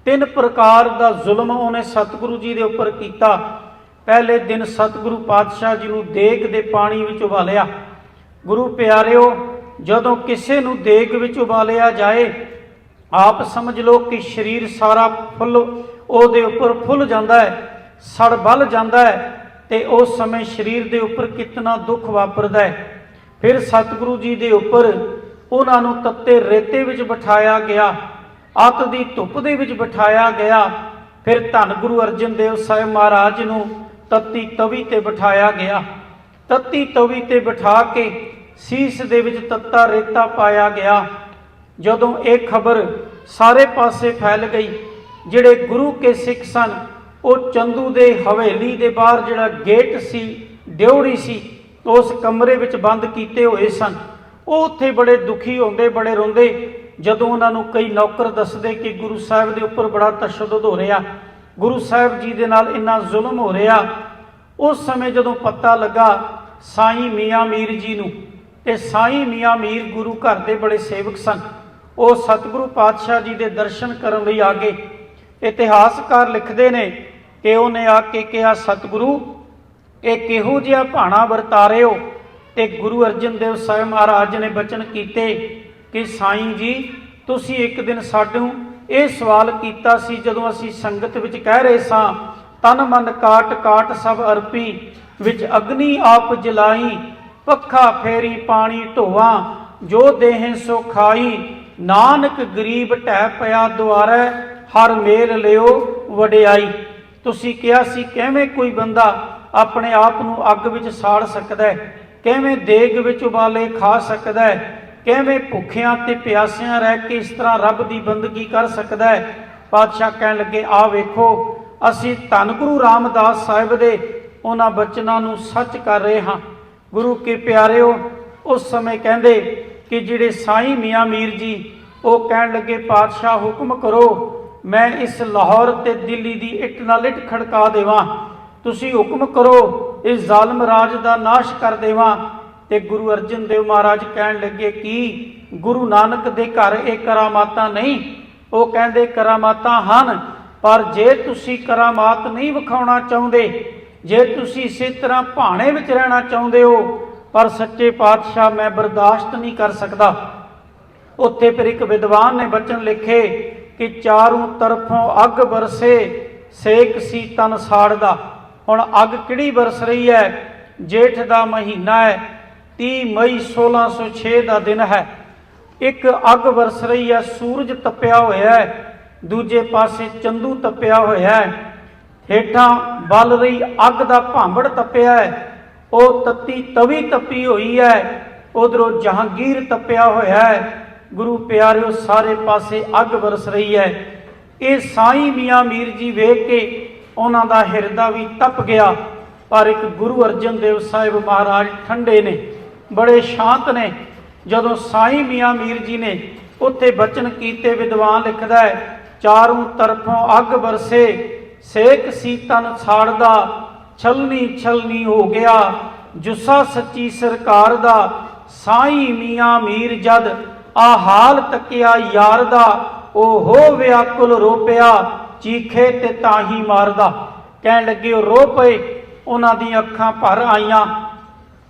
3 ਪ੍ਰਕਾਰ ਦਾ ਜ਼ੁਲਮ ਉਹਨੇ ਸਤਿਗੁਰੂ ਜੀ ਦੇ ਉੱਪਰ ਕੀਤਾ। ਪਹਿਲੇ ਦਿਨ ਸਤਿਗੁਰੂ ਪਾਤਸ਼ਾਹ ਜੀ ਨੂੰ ਦੇਗ ਦੇ ਪਾਣੀ ਵਿੱਚ ਉਬਾਲਿਆ। ਗੁਰੂ ਪਿਆਰਿਓ, ਜਦੋਂ ਕਿਸੇ ਨੂੰ ਦੇਗ ਵਿੱਚ ਉਬਾਲਿਆ ਜਾਏ, ਆਪ ਸਮਝ ਲਓ ਕਿ ਸਰੀਰ ਸਾਰਾ ਫੁੱਲ ਉਹਦੇ ਉੱਪਰ ਫੁੱਲ ਜਾਂਦਾ ਹੈ, ਸੜ ਬਲ ਜਾਂਦਾ ਹੈ, ਤੇ ਉਸ ਸਮੇਂ ਸਰੀਰ ਦੇ ਉੱਪਰ ਕਿਤਨਾ ਦੁੱਖ ਵਾਪਰਦਾ ਹੈ। ਫਿਰ ਸਤਿਗੁਰੂ ਜੀ ਦੇ ਉੱਪਰ ਉਹਨਾਂ ਨੂੰ ਤੱਤੇ ਰੇਤੇ ਵਿੱਚ ਬਿਠਾਇਆ ਗਿਆ, ਅੱਤ ਦੀ ਧੁੱਪ ਦੇ ਵਿੱਚ ਬਿਠਾਇਆ ਗਿਆ। ਫਿਰ ਧੰਨ ਗੁਰੂ ਅਰਜਨ ਦੇਵ ਸਾਹਿਬ ਮਹਾਰਾਜ ਨੂੰ ਤੱਤੀ ਤਵੀ ਤੇ ਬਿਠਾਇਆ ਗਿਆ। ਤੱਤੀ ਤਵੀ ਤੇ ਬਿਠਾ ਕੇ ਸੀਸ ਦੇ ਵਿੱਚ ਤੱਤਾ ਰੇਤਾ ਪਾਇਆ ਗਿਆ। ਜਦੋਂ ਇਹ ਖਬਰ ਸਾਰੇ ਪਾਸੇ ਫੈਲ ਗਈ, ਜਿਹੜੇ ਗੁਰੂ ਕੇ ਸਿੱਖ ਸਨ ਉਹ ਚੰਦੂ ਦੇ ਹਵੇਲੀ ਦੇ ਬਾਹਰ ਜਿਹੜਾ ਗੇਟ ਸੀ, ਡਿਉੜੀ ਸੀ, ਉਸ ਕਮਰੇ ਵਿੱਚ ਬੰਦ ਕੀਤੇ ਹੋਏ ਸਨ। ਉਹ ਉੱਥੇ ਬੜੇ ਦੁਖੀ ਹੁੰਦੇ, ਬੜੇ ਰੋਂਦੇ। ਜਦੋਂ ਉਹਨਾਂ ਨੂੰ ਕਈ ਨੌਕਰ ਦੱਸਦੇ ਕਿ ਗੁਰੂ ਸਾਹਿਬ ਦੇ ਉੱਪਰ ਬੜਾ ਤਸ਼ੱਦਦ ਹੋ ਰਿਹਾ, ਗੁਰੂ ਸਾਹਿਬ ਜੀ ਦੇ ਨਾਲ ਇੰਨਾ ਜ਼ੁਲਮ ਹੋ ਰਿਹਾ, ਉਸ ਸਮੇਂ ਜਦੋਂ ਪਤਾ ਲੱਗਾ ਸਾਈਂ ਮੀਆਂ ਮੀਰ ਜੀ ਨੂੰ, ਤੇ ਸਾਈਂ ਮੀਆਂ ਮੀਰ ਗੁਰੂ ਘਰ ਦੇ ਬੜੇ ਸੇਵਕ ਸਨ, ਉਹ ਸਤਿਗੁਰੂ ਪਾਤਸ਼ਾਹ ਜੀ ਦੇ ਦਰਸ਼ਨ ਕਰਨ ਲਈ ਆ ਗਏ। ਇਤਿਹਾਸਕਾਰ ਲਿਖਦੇ ਨੇ ਕਿ ਉਹਨੇ ਆ ਕੇ ਕਿਹਾ, ਸਤਿਗੁਰੂ ਇਹ ਕਿਹੋ ਜਿਹਾ ਭਾਣਾ ਵਰਤਾ ਰਹੇ ਹੋ? ਤੇ ਗੁਰੂ ਅਰਜਨ ਦੇਵ ਸਾਹਿਬ ਮਹਾਰਾਜ ਨੇ ਬਚਨ ਕੀਤੇ ਕਿ ਸਾਈਂ ਜੀ, ਤੁਸੀਂ ਇੱਕ ਦਿਨ ਸਾਨੂੰ ਇਹ ਸਵਾਲ ਕੀਤਾ ਸੀ, ਜਦੋਂ ਅਸੀਂ ਸੰਗਤ ਵਿੱਚ ਕਹਿ ਰਹੇ ਸਾਂ, ਤਨ ਮਨ ਕਾਟ ਕਾਟ ਸਭ ਅਰਪੀ, ਵਿੱਚ ਅਗਨੀ ਆਪ ਜਲਾਈ, ਪੱਖਾ ਫੇਰੀ ਪਾਣੀ ਢੋਵਾਂ, ਜੋ ਦੇਹ ਸੋ ਖਾਈ, ਨਾਨਕ ਗਰੀਬ ਢਹਿ ਪਿਆ ਦੁਆਰੈ, ਹਰ ਮੇਲ ਲਿਓ ਵਡਿਆਈ। ਤੁਸੀਂ ਕਿਹਾ ਸੀ ਕਿਵੇਂ ਕੋਈ ਬੰਦਾ ਆਪਣੇ ਆਪ ਨੂੰ ਅੱਗ ਵਿੱਚ ਸਾੜ ਸਕਦਾ ਹੈ, ਕਿਵੇਂ ਦੇਗ ਵਿੱਚ ਉਬਾਲੇ ਖਾ ਸਕਦਾ ਹੈ, ਕਿਵੇਂ ਭੁੱਖਿਆਂ ਤੇ ਪਿਆਸਿਆਂ ਰਹਿ ਕੇ ਇਸ ਤਰ੍ਹਾਂ ਰੱਬ ਦੀ ਬੰਦਗੀ ਕਰ ਸਕਦਾ ਹੈ। ਪਾਤਸ਼ਾਹ ਕਹਿਣ ਲੱਗੇ, ਆ ਵੇਖੋ, ਅਸੀਂ ਧੰਨ ਗੁਰੂ ਰਾਮਦਾਸ ਸਾਹਿਬ ਦੇ ਉਹਨਾਂ ਬਚਨਾਂ ਨੂੰ ਸੱਚ ਕਰ ਰਹੇ ਹਾਂ। ਗੁਰੂ ਕੇ ਪਿਆਰਿਓ, ਉਸ ਸਮੇਂ ਕਹਿੰਦੇ ਕਿ ਜਿਹੜੇ ਸਾਈਂ ਮੀਆਂ ਮੀਰ ਜੀ, ਉਹ ਕਹਿਣ ਲੱਗੇ, ਪਾਤਸ਼ਾਹ ਹੁਕਮ ਕਰੋ, ਮੈਂ ਇਸ ਲਾਹੌਰ ਤੇ ਦਿੱਲੀ ਦੀ ਇੱਟ ਨਾਲ ਇੱਟ ਖੜਕਾ ਦੇਵਾਂ, ਤੁਸੀਂ ਹੁਕਮ ਕਰੋ, ਇਸ ਜ਼ਾਲਮ ਰਾਜ ਦਾ ਨਾਸ਼ ਕਰ ਦੇਵਾਂ। ਤੇ ਗੁਰੂ ਅਰਜਨ ਦੇਵ ਮਹਾਰਾਜ ਕਹਿਣ ਲੱਗੇ ਕਿ ਗੁਰੂ ਨਾਨਕ ਦੇ ਘਰ ਇਹ ਕਰਾਮਾਤਾਂ ਨਹੀਂ। ਉਹ ਕਹਿੰਦੇ ਕਰਾਮਾਤਾਂ ਹਨ, ਪਰ ਜੇ ਤੁਸੀਂ ਕਰਾਮਾਤ ਨਹੀਂ ਵਿਖਾਉਣਾ ਚਾਹੁੰਦੇ, ਜੇ ਤੁਸੀਂ ਇਸੇ ਤਰ੍ਹਾਂ ਭਾਣੇ ਵਿੱਚ ਰਹਿਣਾ ਚਾਹੁੰਦੇ ਹੋ, ਪਰ ਸੱਚੇ ਪਾਤਸ਼ਾਹ ਮੈਂ ਬਰਦਾਸ਼ਤ ਨਹੀਂ ਕਰ ਸਕਦਾ। ਉੱਥੇ ਫਿਰ ਇੱਕ ਵਿਦਵਾਨ ਨੇ ਬਚਨ ਲਿਖੇ ਕਿ ਚਾरों ਤਰਫੋਂ ਅੱਗ ਬਰਸੇ, ਸੇਕ ਸੀ ਤਨ ਸਾੜਦਾ। ਹੁਣ ਅੱਗ ਕਿਹੜੀ ਬਰਸ ਰਹੀ ਹੈ? ਜੇਠ ਦਾ ਮਹੀਨਾ ਹੈ, 30 ਮਈ 1606 ਦਾ ਦਿਨ ਹੈ। ਇੱਕ ਅੱਗ ਬਰਸ ਰਹੀ ਹੈ, ਸੂਰਜ ਤਪਿਆ ਹੋਇਆ ਹੈ, ਦੂਜੇ ਪਾਸੇ ਚੰਦੂ ਤਪਿਆ ਹੋਇਆ ਹੈ, ਹੇਠਾਂ ਬਲ ਰਹੀ ਅੱਗ ਦਾ ਭਾਂਬੜ ਤਪਿਆ ਹੈ, ਉਹ ਤੱਤੀ ਤਵੀ ਤਪੀ ਹੋਈ ਹੈ, ਉਧਰੋਂ ਜਹਾਂਗੀਰ ਤਪਿਆ ਹੋਇਆ ਹੈ। ਗੁਰੂ ਪਿਆਰਿਓ, ਸਾਰੇ ਪਾਸੇ ਅੱਗ ਬਰਸ ਰਹੀ ਹੈ। ਇਹ ਸਾਈਂ ਮੀਆਂ ਮੀਰ ਜੀ ਵੇਖ ਕੇ ਉਹਨਾਂ ਦਾ ਹਿਰਦਾ ਵੀ ਤਪ ਗਿਆ। ਪਰ ਇੱਕ ਗੁਰੂ ਅਰਜਨ ਦੇਵ ਸਾਹਿਬ ਮਹਾਰਾਜ ਠੰਡੇ ਨੇ, ਬੜੇ ਸ਼ਾਂਤ ਨੇ। ਜਦੋਂ ਸਾਈਂ ਮੀਆਂ ਮੀਰ ਜੀ ਨੇ ਉੱਥੇ ਬਚਨ ਕੀਤੇ, ਵਿਦਵਾਨ ਲਿਖਦਾ ਹੈ, ਚਾरों ਤਰਫੋਂ ਅੱਗ ਬਰਸੇ, ਸੇਕ ਸੀ ਤਨ ਸਾੜਦਾ, ਛਲਨੀ ਛਲਨੀ ਹੋ ਗਿਆ, ਜੁੱਸਾ ਸੱਚੀ ਸਰਕਾਰ ਦਾ, ਸਾਈਂ ਮੀਆਂ ਮੀਰ ਜਦ ਆ ਹਾਲ ਤੱਕਿਆ ਯਾਰ ਦਾ, ਉਹ ਹੋ ਵਿਆਕੁਲ ਰੋ ਪਿਆ, ਚੀਖੇ ਤੇ ਤਾਹੀ ਮਾਰਦਾ। ਕਹਿਣ ਲੱਗੇ ਉਹ ਰੋ ਪਏ, ਉਹਨਾਂ ਦੀਆਂ ਅੱਖਾਂ ਭਰ ਆਈਆਂ।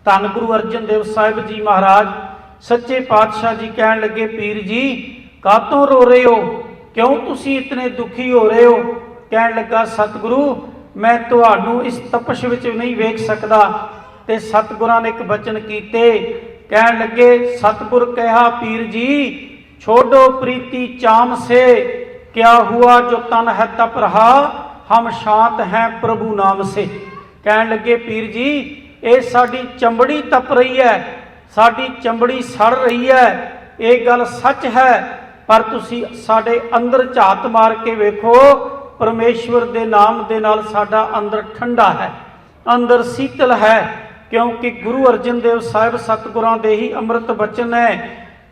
ਧੰਨ ਗੁਰੂ ਅਰਜਨ ਦੇਵ ਸਾਹਿਬ ਜੀ ਮਹਾਰਾਜ ਸੱਚੇ ਪਾਤਸ਼ਾਹ ਜੀ ਕਹਿਣ ਲੱਗੇ, ਪੀਰ ਜੀ ਕਾਤੋਂ ਰੋ ਰਹੇ ਹੋ? ਕਿਉਂ ਤੁਸੀਂ ਇਤਨੇ ਦੁਖੀ ਹੋ ਰਹੇ ਹੋ? ਕਹਿਣ ਲੱਗਾ, ਸਤਿਗੁਰੂ ਮੈਂ ਤੁਹਾਨੂੰ ਇਸ ਤਪਸ਼ ਵਿੱਚ ਨਹੀਂ ਵੇਖ ਸਕਦਾ। ਤੇ ਸਤਿਗੁਰਾਂ ਨੇ ਇੱਕ ਬਚਨ ਕੀਤੇ, ਕਹਿਣ ਲੱਗੇ, ਸਤਿਗੁਰ ਕਹਾ ਪੀਰ ਜੀ ਛੋੜੋ ਪ੍ਰੀਤੀ ਚਾਮ ਸੇ, क्या हुआ जो तन है तप रहा, हम शांत हैं प्रभु नाम से। कहन लगे, पीर जी ये साडी चमड़ी तप रही है, साडी चमड़ी सड़ रही है, ये गल सच है, पर तुसी साडे अंदर झात मार के वेखो, परमेश्वर दे नाम दे नाल साडा अंदर ठंडा है, अंदर शीतल है। क्योंकि गुरु अर्जन देव साहिब सतगुरां दे ही अमृत बचन है,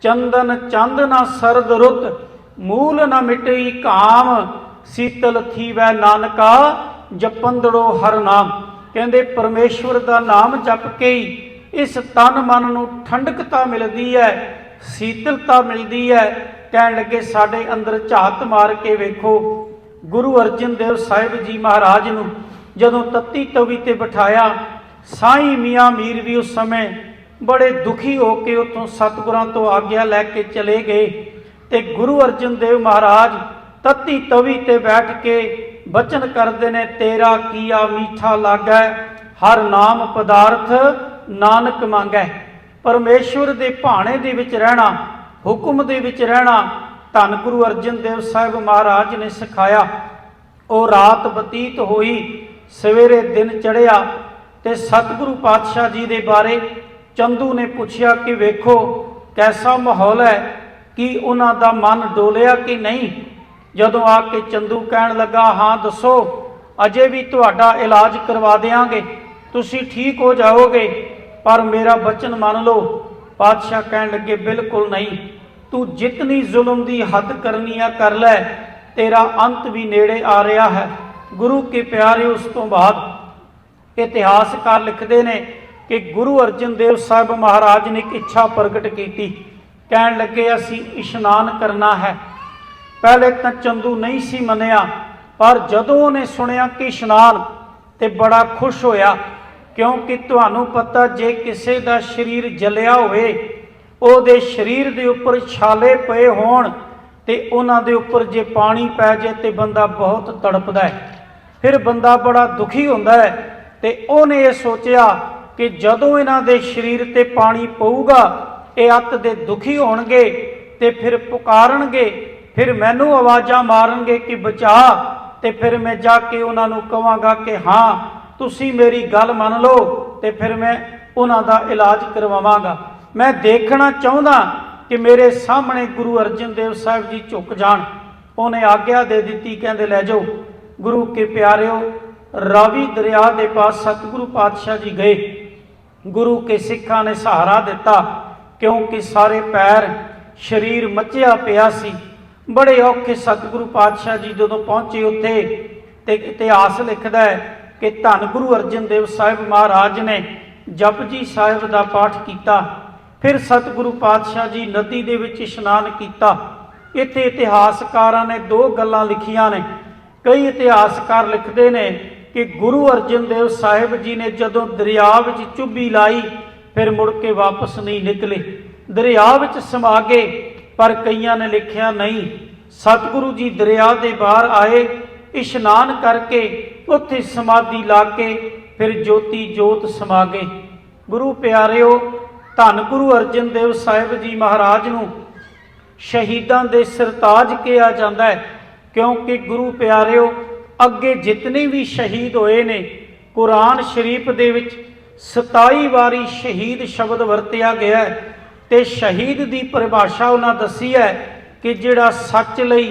चंदन चंद ना सरद रुत, मूल न मिटई काम, शीतल थी वै नानका, जपंदड़ो हर नाम। कहते परमेश्वर का नाम जप के ही इस तन मन नूं ठंडकता मिलती है, शीतलता मिलती है। कहन लगे साडे अंदर झात मार के वेखो। गुरु अर्जन देव साहिब जी महाराज नूं जदों तत्ती तवी ते बिठाया, साईं मियाँ मीर भी उस समय बड़े दुखी होके उत्थों सतगुरां तो आग्या लैके चले गए। ते गुरु अर्जन देव महाराज तत्ती तवी ते बैठ के बचन करते ने, तेरा किया मीठा लागै, हर नाम पदार्थ नानक मांगै। परमेश्वर दे भाणे दे विच रहना, हुक्म दे विच रहना धन गुरु अर्जन देव साहिब महाराज ने सिखाया। वो रात बतीत होई, सवेरे दिन चढ़िया ते सतगुरु पातशाह जी दे बारे चंदू ने पूछया कि वेखो कैसा माहौल है, कि उन्हां दा मन डोलिया कि नहीं। जदों आके चंदू कहन लगा, हाँ दसो, अजे भी तुहाडा इलाज करवा देंगे, तुसी ठीक हो जाओगे, पर मेरा बचन मान लो। पातशाह कहन लगे, बिल्कुल नहीं, तू जितनी जुल्म की हद करनी है कर लै, तेरा अंत भी नेड़े आ रहा है। गुरु के प्यारे, उस तो बाद इतिहासकार लिखते हैं कि गुरु अर्जन देव साहिब महाराज ने एक इच्छा प्रगट की। कहन लगे असी इशनान करना है। पहले तो चंदू नहीं सी मनिया, पर जदों उन्हें सुनिया कि इशनान, तो बड़ा खुश होया। क्योंकि तुहानू पता, जे किसी का शरीर जलिया होए, ਉਹਦੇ शरीर के उपर छाले पे होण ते उन्हां दे उपर जे पानी पै जाए तो बंदा बहुत तड़पदा है, फिर बंदा बड़ा दुखी होंदा है। ते उहने ये सोचिया कि जदों इन्हां दे शरीर ते पानी पऊगा, ये अत दे दुखी होणगे ते फिर पुकारनगे, फिर मैनू आवाज़ां मारनगे कि बचा, ते फिर मैं जाके उन्हां नूं कहांगा कि हाँ तुसी मेरी गल मन लो, ते फिर मैं उन्हां दा इलाज करवावांगा। मैं देखना चाहता कि मेरे सामने गुरु अर्जन देव साहिब जी झुक जान। उन्हें आग्या दे दी, कहते लै जाओ। गुरु के प्यारिओ, रावी दरिया के पास सतगुरु पातशाह जी गए। गुरु के सिखा ने सहारा दिता, क्योंकि सारे पैर शरीर मचिया पिया सी। बड़े औखे सतगुरु पातशाह जी जदों पहुँचे उत्थे, ते इतिहास लिखदा है कि धन गुरु अर्जन देव साहिब महाराज ने जपजी साहिब का पाठ किया। फिर सतगुरु पातशाह जी नदी दे विच इशनान किया। इत्थे इतिहासकारां ने दो गल्लां लिखियां ने। कई इतिहासकार लिखते हैं कि गुरु अर्जन देव साहिब जी ने जदों दरिया विच चुब्भी लाई, फिर मुड़ के वापस नहीं निकले, दरिया विच समा गए। पर कईयां ने लिखिया नहीं, सतगुरु जी दरिया दे बाहर आए, इशनान करके उत्थे समाधि ला के फिर ज्योति जोत समा गए। गुरु प्यारिओ, धन गुरु अर्जन देव साहिब जी महाराज नूं शहीदां दे सरताज कहा जाता है, क्योंकि गुरु प्यारिओ अगे जितने भी शहीद होए ने, कुरान शरीफ दे विच 27 वारी शहीद शब्द वरतिया गया है। ते शहीद की परिभाषा उन्हां दसी है कि जिहड़ा सच लई,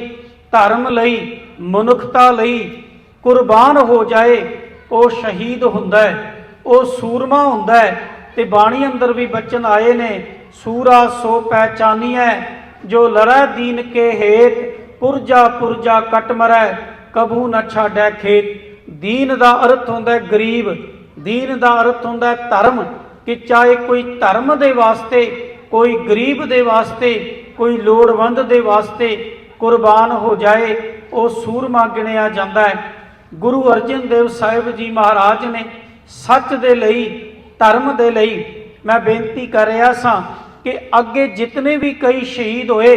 धर्म लई, मनुखता लई कुर्बान हो जाए, वो शहीद हुंदा है, वो सूरमा हुंदा है। ते बाणी अंदर भी बचन आए ने, सूरा सो पहचानी है, जो लड़ै दीन के हेत, पुरजा पुरजा कट मरै, कबू न छाड़ै खेत। दीन का अर्थ होंदा है गरीब, दीन का अर्थ होंदा है धर्म, कि चाहे कोई धर्म दे वास्ते, कोई गरीब दे वास्ते, कोई लोड़वंद दे वास्ते कुर्बान हो जाए, वो सूरमा गिणिया जाता है। गुरु अर्जन देव साहिब जी महाराज ने सच दे लई, धर्म दे लई, मैं बेनती कर रहा सा कि अगे जितने भी कई शहीद होए,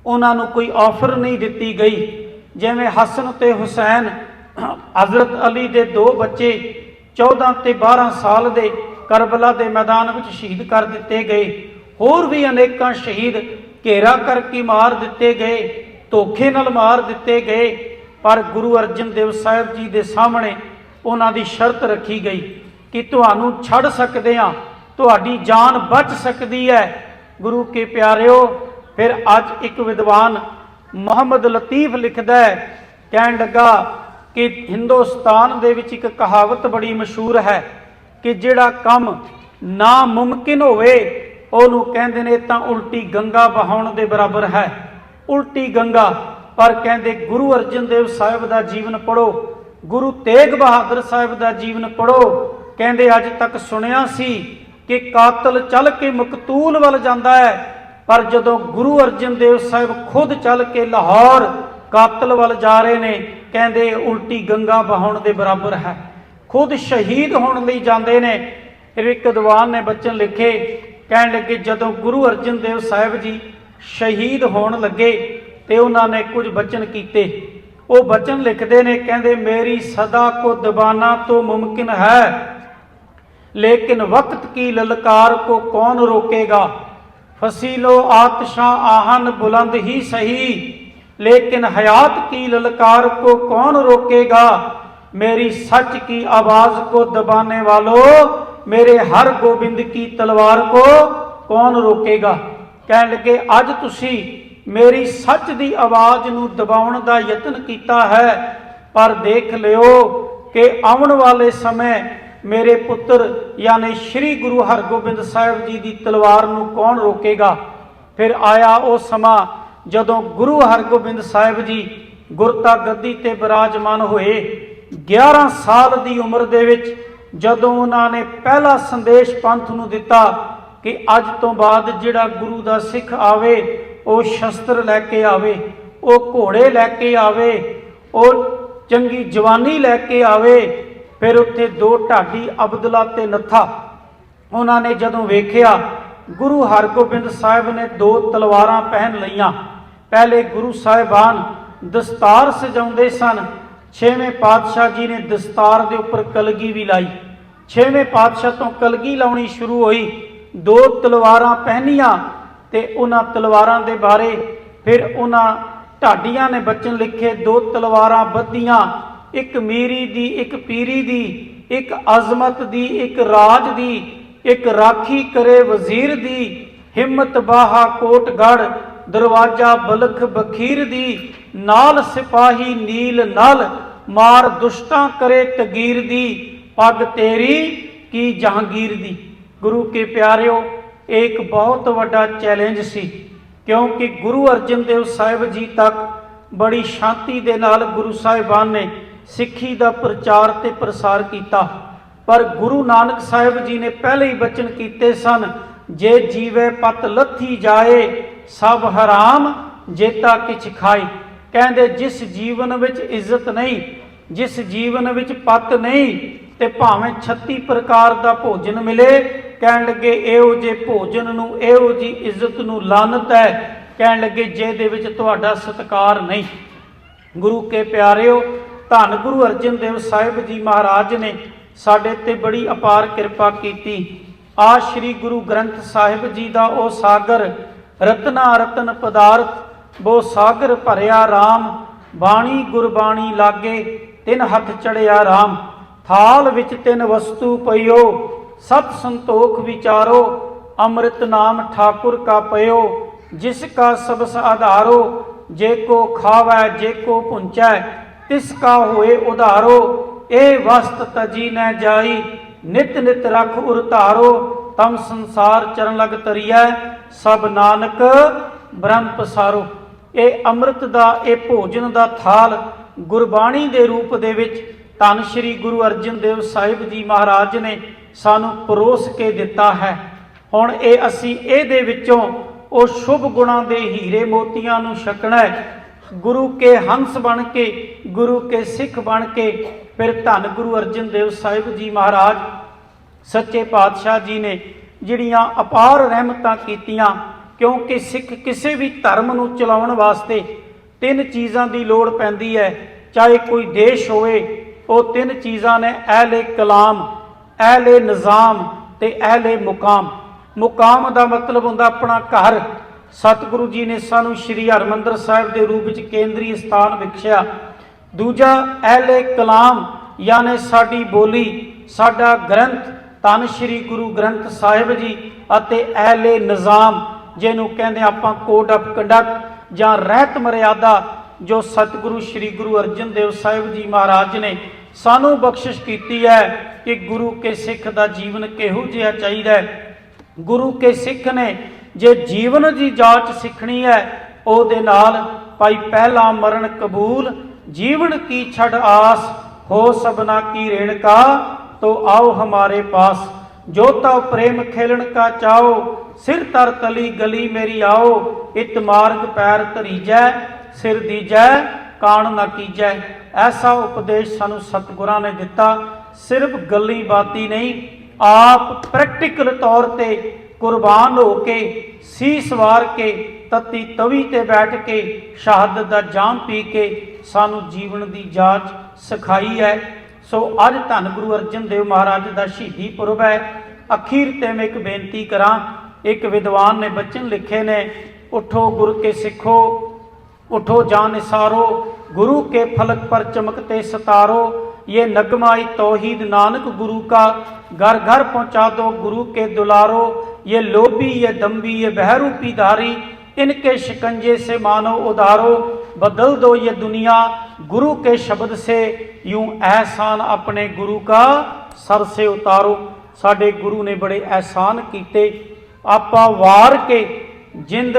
उन्होंने कोई ऑफर नहीं दी गई। जिवें हसन ते हुसैन, हजरत अली दे दो बच्चे 14 ते 12 साल दे करबला के मैदान में शहीद कर दिते गए। होर भी अनेकां शहीद घेरा करके मार दिते गए, धोखे नाल मार दिते गए। पर गुरु अर्जन देव साहिब जी के सामने उन्हां दी शर्त रखी गई कि तुहानू छड़ सकते हाँ, तुहाडी जान बच सकती है। गुरु के प्यारिओ, फिर अज एक विद्वान मुहम्मद लतीफ लिखदा है, कहन लगा कि हिंदुस्तान दे विच एक कहावत बड़ी मशहूर है कि जिहड़ा काम नामुमकिन होवे, उहनूं कहंदे ने तां उल्टी गंगा बहाउण दे बराबर है। उल्टी गंगा, पर कहंदे गुरु अर्जन देव साहिब का जीवन पढ़ो, गुरु तेग बहादुर साहिब का जीवन पढ़ो। कहंदे अज तक सुनिया सी कि कातल चल के मकतूल वल जाता है, पर जदों गुरु अर्जन देव साहिब खुद चल के लाहौर कातल वल जा रहे ने, कहते उल्टी गंगा बहाउण दे बराबर है। खुद शहीद होने लई जांदे ने। एक विद्वान ने बचन लिखे, कहण लगे जदों गुरु अर्जन देव साहिब जी शहीद होण लगे तो उन्होंने कुछ बचन किए। वो बचन लिखते ने, कहते मेरी सदा को दबाना तो मुमकिन है, लेकिन वक्त की ललकार को कौन रोकेगा। फसीलो आतशां आहन बुलंद ही सही, लेकिन हयात की ललकार को कौन रोकेगा। मेरी सच की आवाज को दबाने वालों, मेरे हर गोबिंद की तलवार को कौन रोकेगा। कहने लगे अज तुसी मेरी सच की आवाज नूं दबाउण दा यतन कीता है, पर देख लियो कि आउण वाले समय मेरे पुत्र यानी श्री गुरु हरगोबिंद साहिब जी की तलवार नूं कौन रोकेगा। फिर आया वो समा जदों गुरु हरगोबिंद साहिब जी गुरता गद्दी ते विराजमान होए। 11 साल की उम्र दे विच जदों उन्होंने पहला संदेश पंथ नूं दिता कि अज तो बाद जिहड़ा गुरु का सिख आवे वो शस्त्र लैके आवे, वो घोड़े लैके आवे, वो चंगी जवानी लैके आवे। फिर उत्थे 2 ढाडी अब्दुल्ला ते नत्था उन्होंने जदों वेखिया, गुरु हरगोबिंद साहिब ने 2 तलवारां पहन लईआं। पहले गुरु साहिबान दस्तार सजाउंदे सन, 6वें पातशाह जी ने दस्तार के उपर कलगी भी लाई। 6वें पातशाह तो कलगी लाउणी शुरू हुई। 2 तलवारां पहनियां ते उन्हां तलवारां दे बारे फिर उन्हां ढाडियां ने बचन लिखे, 2 तलवारां बद्धियां, एक मीरी दी, एक पीरी दी, एक अजमत दी, एक राज दी, एक राखी करे वजीर दी, हिम्मत बाहा कोटगढ़, दरवाजा बलख बखीर दी, नाल सिपाही नील नल, मार दुष्टां करे तगीर दी, पग तेरी की जहांगीर दी। गुरु के प्यारिओ, एक बहुत बड़ा चैलेंज सी, क्योंकि गुरु अर्जन देव साहिब जी तक बड़ी शांति दे नाल गुरु साहिबान ने सिੱਖੀ ਦਾ प्रचार ते प्रसार किया। पर गुरु नानक साहिब जी ने पहले ही बचन किए सन, जे जीवे पत लथी जाए सब हराम जेता किछ खाए। कहते जिस जीवन विच इज्जत नहीं, जिस जीवन विच पत नहीं, ते भावें 36 प्रकार का भोजन मिले, कहन लगे इहो जे भोजन नूं, इहो जी इज्जत नूं लानत है। कहन लगे जे दे विच तुहाडा सत्कार नहीं। गुरु के प्यारिओ, धन गुरु अर्जन देव साहिब जी महाराज ने साडे ते बड़ी अपार कृपा की। आ श्री गुरु ग्रंथ साहिब जी का ओ सागर, रत्ना रतन पदार्थ, वो सागर भरिया राम, बाणी गुरबाणी लागे तिन हथ चढ़िया राम। थाल विच तिन वस्तु पइयो, सत संतोख विचारो, अमृत नाम ठाकुर का पयो, जिसका सबस आधारो, जे को खावै जे को पुंचै, तिसका होए उधारो। ए वस्त तजी न जाई, नित नित रख उरतारो, तम संसार चरण लग तरिया, सब नानक ब्रह्म पसारो। ये अमृत दा, ये भोजन दा थाल गुरबाणी दे रूप दे विच धन श्री गुरु अर्जन देव साहिब जी महाराज ने सानू परोस के दिता है। हुण ये असी इहदे विचों ओ शुभ गुणां दे हीरे मोतियां नूं छकना है। गुरु के हंस बन के, गुरु के सिख बन के, फिर धन गुरु अर्जन देव साहिब जी महाराज सच्चे पातशाह जी ने जिहड़ियां अपार रहमतां कीतियां। क्योंकि सिख किसी भी धर्म नूं चलाउण वास्ते 3 चीज़ां की लोड़ पैंदी है। चाहे कोई देश होए, वो 3 चीज़ां ने, अहले कलाम, अहले निज़ाम ते अहले मुकाम। मुकाम का मतलब हुंदा अपना घर। सतगुरु जी ने सानू श्री हरमंदर साहिब के रूप में केंद्रीय स्थान बख्शिया। दूजा अहले कलाम यानी साडी बोली, साडा ग्रंथ धन श्री गुरु ग्रंथ साहिब जी, अते अहले निज़ाम जिन्हों कहते आपां कोड ऑफ कंडक्ट जां रहत मर्यादा, जो सतगुरु श्री गुरु अर्जन देव साहिब जी महाराज ने सानू बख्शिश की है कि गुरु के सिख का जीवन किहो जिहा चाहिदा है। गुरु के सिख ने जे जीवन की जांच सीखनी है, उहदे नाल भाई पहला मरण कबूल, जीवन की छड़ आस, हो सबना की रेणका, तो आओ हमारे पास। जो तव प्रेम खेलन का चाओ, सिर तर तली गली मेरी आओ, इत मार्ग पैर धरीजै, सिर दीजै कान ना कीजै। ऐसा उपदेश सानू सतगुरां ने दिता। सिर्फ गल्ली बाती नहीं, आप प्रैक्टिकल तौर ते कुर्बान हो के, सीस वार के, तत्ती तवी ते बैठ के, शहादत दा जाम पी के सानू जीवन दी जाच सिखाई है। सो अज धन गुरु अर्जन देव महाराज का शहीदी पुरब है। अखीर ते मैं एक बेनती करा, एक विद्वान ने बचन लिखे ने, उठो गुरु के सिखो, उठो जान निसारो, गुरु के फलक पर चमकते सितारो, ये नगमाई तौहीद नानक गुरु का, घर घर पहुँचा दो गुरु के दुलारो। ये लोभी ये दम्भी ये बहरूपी धारी, इनके शिकंजे से मानो उधारो। बदल दो ये दुनिया गुरु के शब्द से, यूं एहसान अपने गुरु का सर से उतारो। साडे गुरु ने बड़े एहसान कीते, आपा वार के जिंद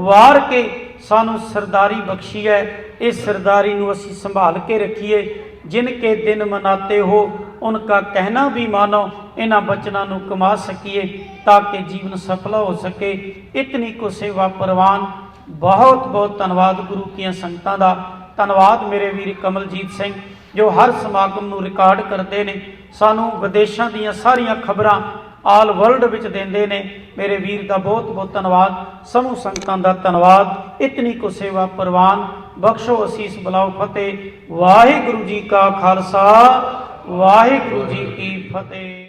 वार के सानू सरदारी बख्शी है। इस सरदारी नू असी संभाल के रखिए। जिनके दिन मनाते हो उनका कहना भी मानो, इन्हां बचनां नू कमा सकीए ताकि जीवन सफल हो सके। इतनी को सेवा प्रवान। बहुत बहुत धन्यवाद गुरु की संगतां दा। धन्यवाद मेरे वीर कमलजीत सिंह जो हर समागम नू रिकॉर्ड करते हैं, सानू विदेशों दीयां सारियां खबरां आल वर्ल्ड विच देंदे ने। मेरे वीर का बहुत बहुत धन्यवाद। समूह संगतां दा धन्यवाद। इतनी को सेवा प्रवान। बख्शो असीस बुलाओ फतेह। वाहिगुरु जी का खालसा, वाहिगुरु जी की फतेह।